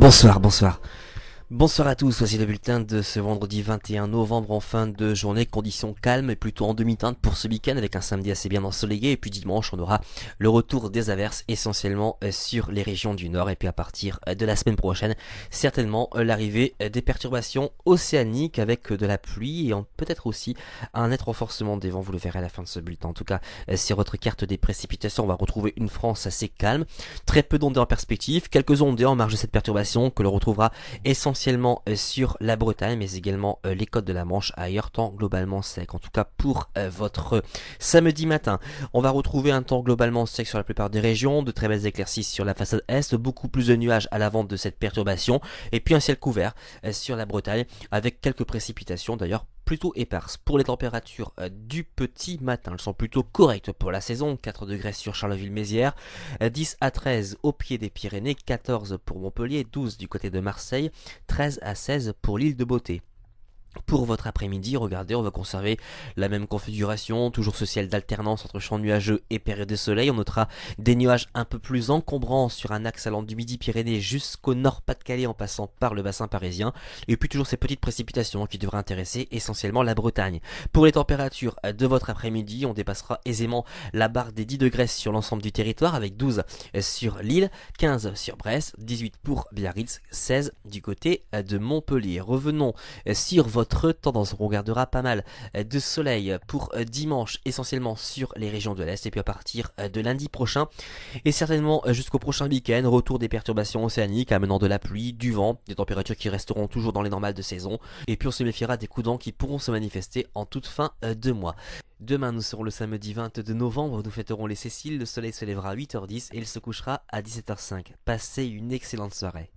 Bonsoir, bonsoir. Bonsoir à tous, voici le bulletin de ce vendredi 21 novembre en fin de journée, conditions calmes et plutôt en demi-teinte pour ce week-end avec un samedi assez bien ensoleillé et puis dimanche on aura le retour des averses essentiellement sur les régions du nord et puis à partir de la semaine prochaine certainement l'arrivée des perturbations océaniques avec de la pluie et peut-être aussi un net renforcement des vents, vous le verrez à la fin de ce bulletin. En tout cas sur votre carte des précipitations on va retrouver une France assez calme, très peu d'ondées en perspective, quelques ondées en marge de cette perturbation que l'on retrouvera essentiellement sur la Bretagne mais également les côtes de la Manche, ailleurs temps globalement sec. En tout cas pour votre samedi matin, on va retrouver un temps globalement sec sur la plupart des régions, de très belles éclaircies sur la façade est, beaucoup plus de nuages à l'avant de cette perturbation et puis un ciel couvert sur la Bretagne avec quelques précipitations d'ailleurs plutôt éparses. Pour les températures du petit matin, elles sont plutôt correctes pour la saison, 4 degrés sur Charleville-Mézières, 10 à 13 au pied des Pyrénées, 14 pour Montpellier, 12 du côté de Marseille, 13 à 16 pour l'île de Beauté. Pour votre après-midi, regardez, on va conserver la même configuration, toujours ce ciel d'alternance entre champs nuageux et période de soleil. On notera des nuages un peu plus encombrants sur un axe allant du Midi-Pyrénées jusqu'au Nord-Pas-de-Calais en passant par le bassin parisien. Et puis toujours ces petites précipitations qui devraient intéresser essentiellement la Bretagne. Pour les températures de votre après-midi, on dépassera aisément la barre des 10 degrés sur l'ensemble du territoire avec 12 sur Lille, 15 sur Brest, 18 pour Biarritz, 16 du côté de Montpellier. Revenons sur votre tendance, on regardera pas mal de soleil pour dimanche essentiellement sur les régions de l'Est et puis à partir de lundi prochain et certainement jusqu'au prochain week-end, retour des perturbations océaniques amenant de la pluie, du vent, des températures qui resteront toujours dans les normales de saison et puis on se méfiera des coups de vent qui pourront se manifester en toute fin de mois. Demain nous serons le samedi 22 novembre, nous fêterons les Céciles, le soleil se lèvera à 8h10 et il se couchera à 17h05. Passez une excellente soirée.